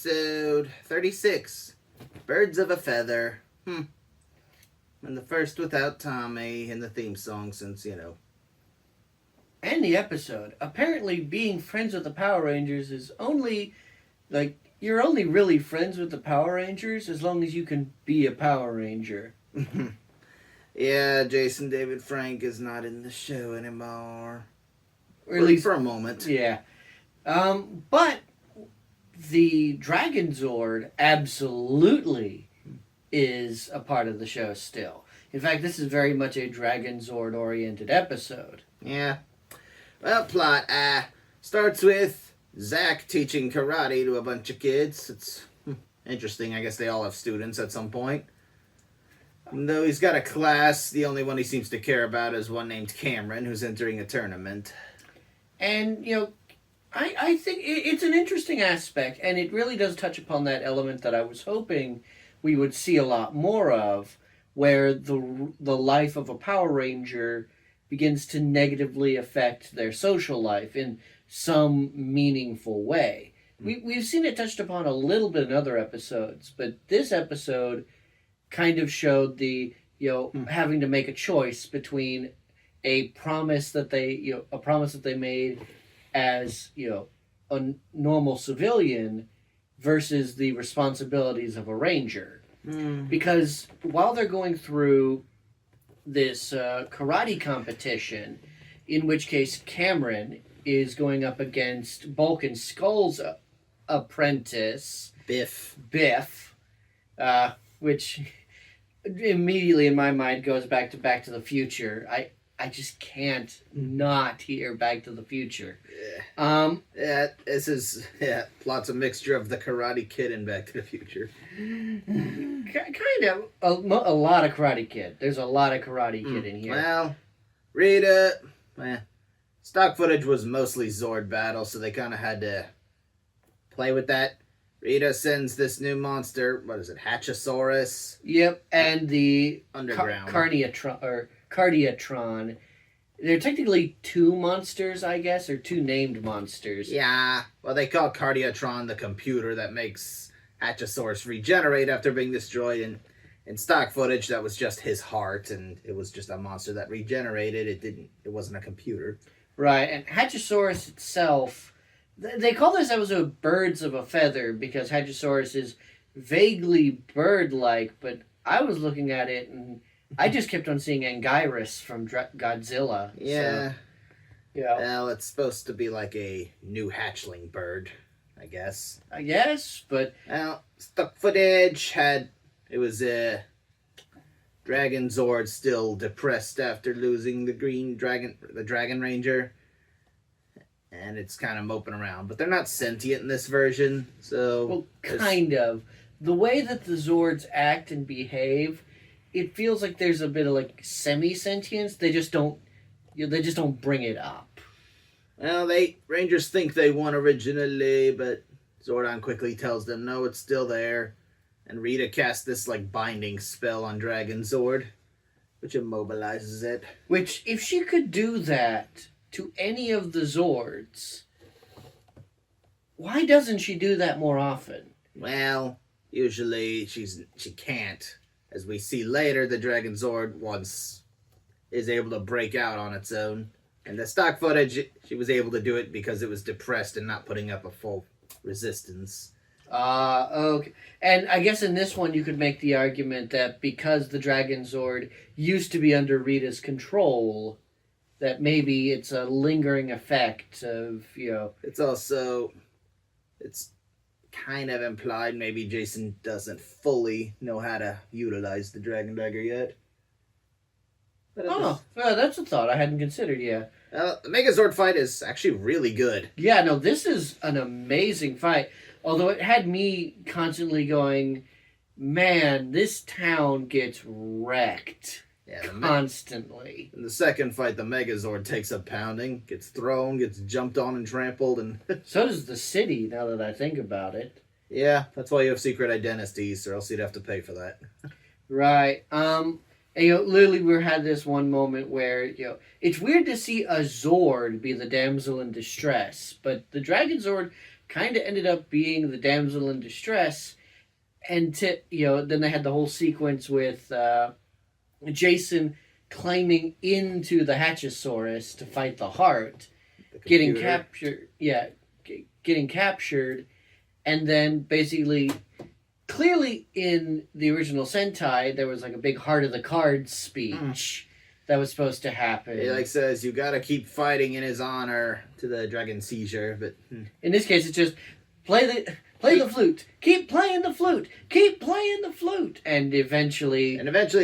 episode 36, Birds of a Feather. And the first without Tommy in the theme song since, And the episode. Apparently being friends with the Power Rangers is only, you're only really friends with the Power Rangers as long as you can be a Power Ranger. Yeah, Jason David Frank is not in the show anymore. Or at least for a moment. Yeah. But the Dragon Zord absolutely is a part of the show still. In fact, this is very much a Dragon Zord oriented episode. Yeah. Well, plot starts with Zach teaching karate to a bunch of kids. It's interesting. I guess they all have students at some point. Though he's got a class, the only one he seems to care about is one named Cameron, who's entering a tournament. And, I think it's an interesting aspect, and it really does touch upon that element that I was hoping we would see a lot more of, where the life of a Power Ranger begins to negatively affect their social life in some meaningful way. We've seen it touched upon a little bit in other episodes, but this episode kind of showed the, having to make a choice between a promise that they made as, a normal civilian versus the responsibilities of a ranger. Because while they're going through this karate competition, in which case Cameron is going up against Bulk and Skull's apprentice, Biff, which immediately in my mind goes back to the Future. I just can't not hear Back to the Future. This is lots of mixture of the Karate Kid and Back to the Future. Kind of a lot of Karate Kid. There's a lot of Karate Kid in here. Well, Rita, stock footage was mostly Zord battle, so they kind of had to play with that. Rita sends this new monster. What is it? Hatchosaurus. Yep, and the underground Cardiatron. They're technically two monsters, I guess, or two named monsters. Yeah. Well, they call Cardiatron the computer that makes Hatchosaurus regenerate after being destroyed. And in stock footage, that was just his heart, and it was just a monster that regenerated. It wasn't a computer. Right, and Hatchosaurus itself, they call this episode Birds of a Feather because Hatchosaurus is vaguely bird-like, but I was looking at it and I just kept on seeing Anguirus from Godzilla. Yeah. So, yeah. Well, it's supposed to be like a new hatchling bird, I guess. I guess, but... Well, stock footage it was Dragon Zord still depressed after losing the Dragon Ranger. And it's kind of moping around. But they're not sentient in this version, so... Well, kind of. The way that the Zords act and behave, it feels like there's a bit of, semi-sentience. They just don't bring it up. Well, Rangers think they won originally, but Zordon quickly tells them, no, it's still there. And Rita casts this, binding spell on Dragon Zord, which immobilizes it. Which, if she could do that to any of the Zords, why doesn't she do that more often? Well, usually she can't. As we see later, the Dragon Zord once is able to break out on its own. And the stock footage, she was able to do it because it was depressed and not putting up a full resistance. Okay. And I guess in this one you could make the argument that because the Dragon Zord used to be under Rita's control, that maybe it's a lingering effect of, It's kind of implied maybe Jason doesn't fully know how to utilize the Dragon Dagger yet. Well, that's a thought I hadn't considered, yeah. The Megazord fight is actually really good. Yeah, no, this is an amazing fight. Although it had me constantly going, man, this town gets wrecked. Yeah, constantly. In the second fight, the Megazord takes a pounding, gets thrown, gets jumped on and trampled, and... So does the city, now that I think about it. Yeah, that's why you have secret identities, or else you'd have to pay for that. Right. And, literally we had this one moment where, it's weird to see a Zord be the damsel in distress, but the Dragon Zord kind of ended up being the damsel in distress, and then they had the whole sequence with Jason climbing into the Hatchosaurus to fight the Heart, getting captured. Yeah, getting captured, and then basically. Clearly, in the original Sentai, there was like a big Heart of the Cards speech that was supposed to happen. He says, "You gotta keep fighting in his honor" to the Dragon Seizure, but in this case, it's just play the flute, keep playing the flute, keep playing the flute, and eventually,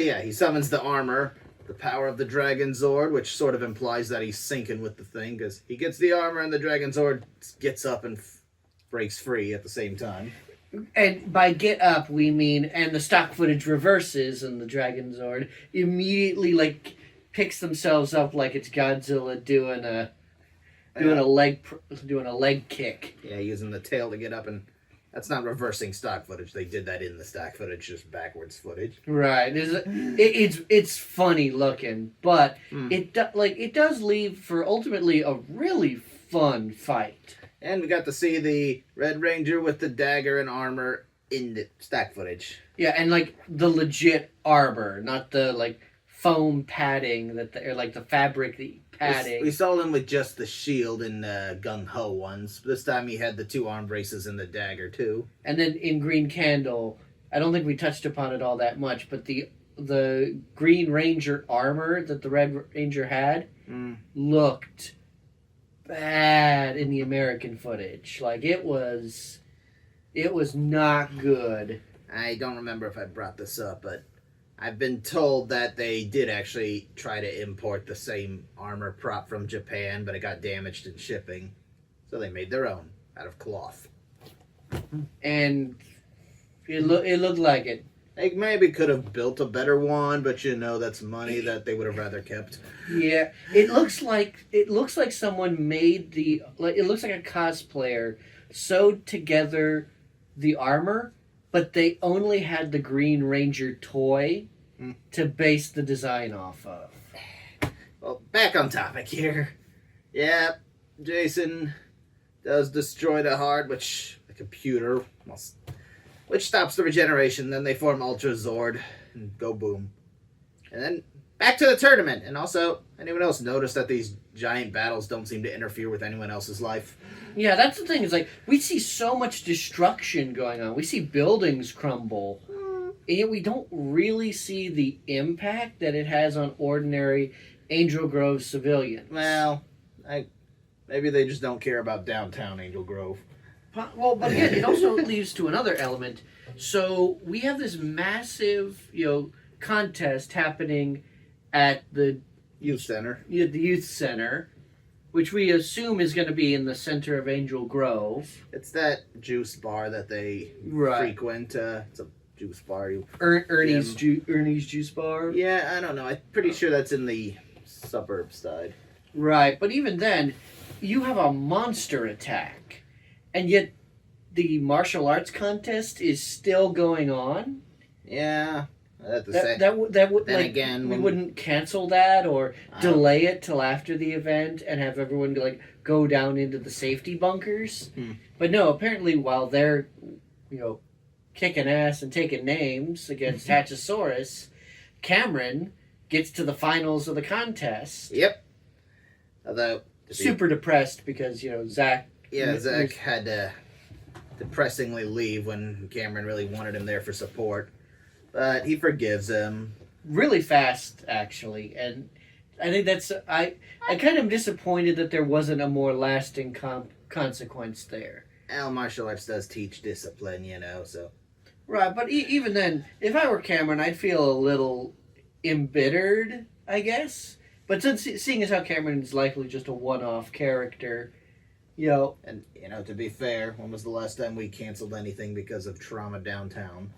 yeah, he summons the armor, the power of the Dragon Zord, which sort of implies that he's syncing with the thing because he gets the armor and the Dragon Zord gets up and breaks free at the same time. And by get up, we mean, and the stock footage reverses, and the Dragon Zord immediately picks themselves up like it's Godzilla doing a leg kick. Yeah, using the tail to get up, and that's not reversing stock footage. They did that in the stock footage, just backwards footage. Right. It's funny looking, but it does leave for ultimately a really fun fight. And we got to see the Red Ranger with the dagger and armor in the stack footage. Yeah, and the legit armor, not the foam padding or the fabric padding. We saw him with just the shield and the gung ho ones. This time he had the 2 arm braces and the dagger too. And then in Green Candle, I don't think we touched upon it all that much, but the Green Ranger armor that the Red Ranger had looked bad in the American footage. It was not good. I don't remember if I brought this up, but I've been told that they did actually try to import the same armor prop from Japan, but it got damaged in shipping, so they made their own out of cloth. And it looked like it. They maybe could have built a better one, but that's money that they would have rather kept. Yeah, it looks like someone made it looks like a cosplayer sewed together the armor, but they only had the Green Ranger toy to base the design off of. Well, back on topic here. Yeah, Jason does destroy the heart, which the computer which stops the regeneration. Then they form Ultra Zord and go boom. And then back to the tournament. And also, anyone else notice that these giant battles don't seem to interfere with anyone else's life? Yeah, that's the thing. Is we see so much destruction going on. We see buildings crumble. And yet we don't really see the impact that it has on ordinary Angel Grove civilians. Well, maybe they just don't care about downtown Angel Grove. Well, but again, it also leads to another element. So we have this massive, contest happening at the youth center. The youth center, which we assume is going to be in the center of Angel Grove. It's that juice bar that they frequent. It's a juice bar. Ernie's Juice Bar. Yeah, I don't know. I'm pretty sure that's in the suburb side. Right, but even then, you have a monster attack. And yet, the martial arts contest is still going on. Yeah, we wouldn't cancel that or delay it till after the event and have everyone go down into the safety bunkers. But no, apparently while they're kicking ass and taking names against Hatchosaurus, Cameron gets to the finals of the contest. Yep. Although super depressed because Zach. Yeah, Zach had to depressingly leave when Cameron really wanted him there for support. But he forgives him. Really fast, actually. And I think that's... I kind of am disappointed that there wasn't a more lasting consequence there. Well, martial arts does teach discipline, so... Right, but even then, if I were Cameron, I'd feel a little embittered, I guess. But since seeing as how Cameron is likely just a one-off character... And, to be fair, when was the last time we canceled anything because of trauma downtown?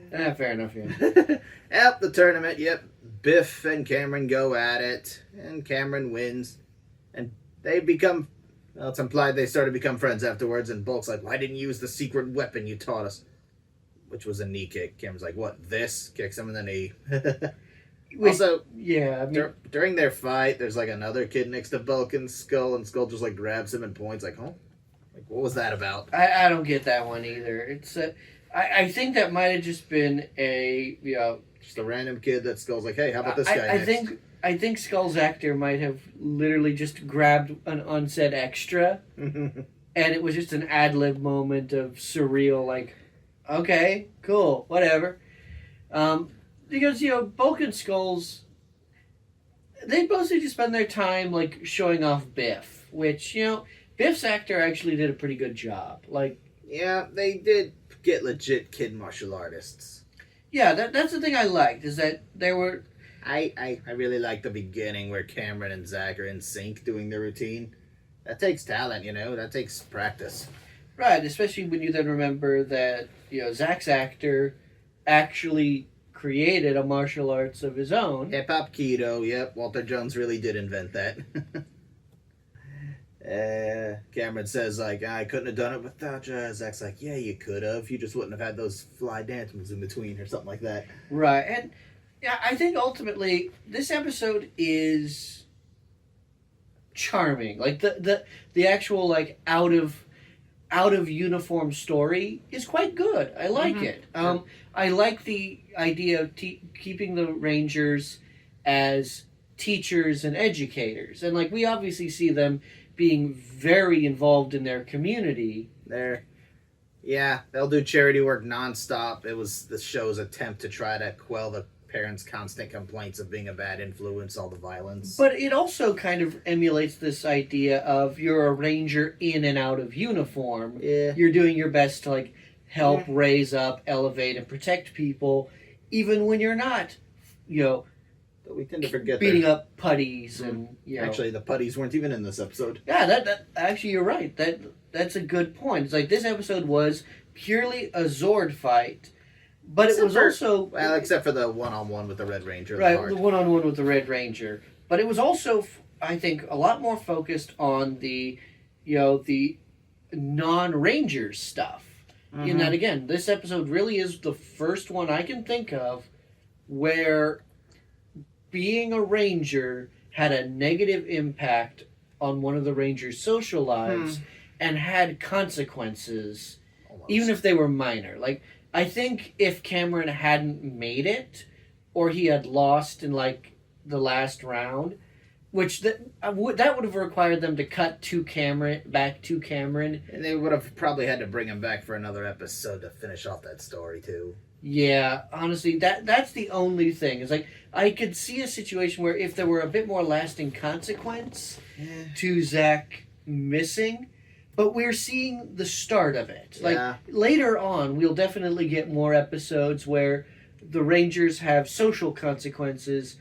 Fair enough, yeah. At the tournament, yep. Biff and Cameron go at it, and Cameron wins. And they become... Well, it's implied they started to become friends afterwards, and Bulk's like, why didn't you use the secret weapon you taught us? which was a knee kick. Cameron's like, what, this? Kicks him in the knee. Which, Also, yeah, I mean, during their fight, there's like another kid next to Bulk and Skull, and Skull just like grabs him and points like, huh? Like, what was that about? I don't get that one either. It's I think that might have just been a Just a random kid that Skull's like, hey, how about this guy next? I think Skull's actor might have literally just grabbed an unsaid extra, and it was just an ad lib moment of surreal, like, okay, cool, whatever. Because Bulk and Skulls, they mostly just spend their time like showing off Biff, which Biff's actor actually did a pretty good job. Like, yeah, they did get legit kid martial artists. Yeah, that's the thing I liked, is that there were... I really like the beginning where Cameron and Zach are in sync doing their routine. That takes talent, that takes practice. Right, especially when you then remember that, Zach's actor actually created a martial arts of his own. Hip-hop keto, yep, Walter Jones really did invent that. Cameron says, like, I couldn't have done it without you. Zach's like, yeah, you could have. You just wouldn't have had those fly dance moves in between or something like that. Right, and yeah, I think ultimately this episode is charming. Like, the actual, like, out of uniform story is quite good. I like it. I like the idea of keeping the Rangers as teachers and educators. And, like, we obviously see them being very involved in their community. They'll do charity work nonstop. It was the show's attempt to try to quell the parents' constant complaints of being a bad influence, all the violence. But it also kind of emulates this idea of you're a ranger in and out of uniform. Yeah. You're doing your best to, like, help raise up, elevate, and protect people, even when you're not, But we tend to forget beating up putties and Actually, the putties weren't even in this episode. Yeah, that actually you're right. That's a good point. It's like this episode was purely a Zord fight, but it was also except for the one-on-one with the Red Ranger. Right, the one-on-one with the Red Ranger. But it was also, I think, a lot more focused on the non-Rangers stuff. In that, again, this episode really is the first one I can think of where being a Ranger had a negative impact on one of the Rangers' social lives and had consequences, even if they were minor. Like, I think if Cameron hadn't made it, or he had lost in, like, the last round, which that would have required them to cut back to Cameron. And they would have probably had to bring him back for another episode to finish off that story, too. Yeah, honestly, that's the only thing. It's like, I could see a situation where if there were a bit more lasting consequence to Zach missing, but we're seeing the start of it. Like, later on, we'll definitely get more episodes where the Rangers have social consequences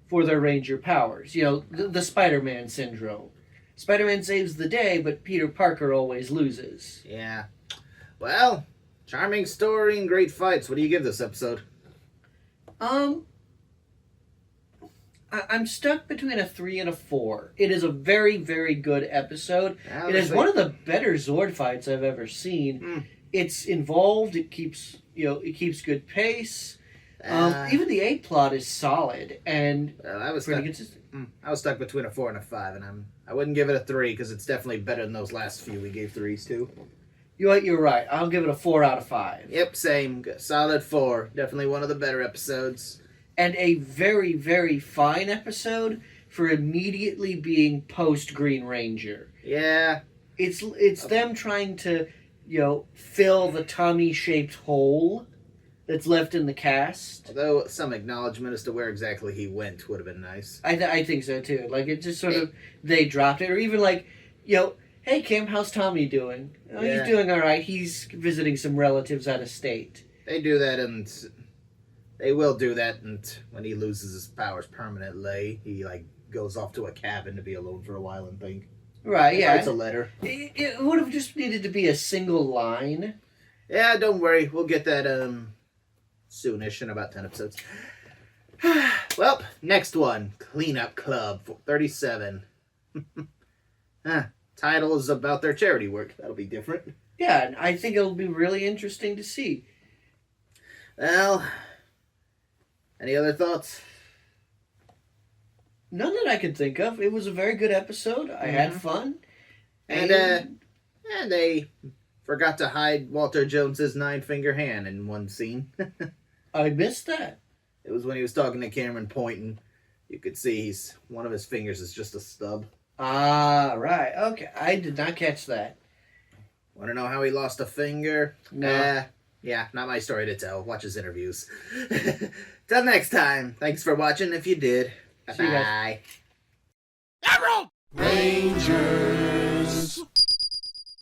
for their Ranger powers. The Spider-Man syndrome. Spider-Man saves the day, but Peter Parker always loses. Yeah. Well, charming story and great fights. What do you give this episode? I'm stuck between a 3 and a 4. It is a very, very good episode. It is one of the better Zord fights I've ever seen. It's involved. It keeps good pace. Even the A plot is solid and pretty consistent. I was stuck between a 4 and a 5, and I wouldn't give it a 3 because it's definitely better than those last few we gave 3s to. You're right. I'll give it a 4 out of 5. Yep, same. Solid 4. Definitely one of the better episodes. And a very, very fine episode for immediately being post Green Ranger. Yeah. It's them trying to, fill the Tommy-shaped hole that's left in the cast. Although some acknowledgement as to where exactly he went would have been nice. I think so too. Like, it just sort of, they dropped it. Or even like, hey Kim, how's Tommy doing? Oh, he's doing alright. He's visiting some relatives out of state. They do that, and they will do that, and when he loses his powers permanently, he goes off to a cabin to be alone for a while and think. Right, yeah. Writes a letter. It would have just needed to be a single line. Yeah, don't worry. We'll get that soonish in about 10 episodes. Well, next one. Cleanup Club 37. Title is about their charity work. That'll be different. Yeah, and I think it'll be really interesting to see. Well, any other thoughts? None that I could think of. It was a very good episode. I had fun. And they forgot to hide Walter Jones's 9-finger hand in one scene. I missed that. It was when he was talking to Cameron pointing. You could see one of his fingers is just a stub. Ah, right. Okay. I did not catch that. Want to know how he lost a finger? No. Yeah, not my story to tell. Watch his interviews. Till next time. Thanks for watching if you did. See you guys. Bye. Emerald! Ranger!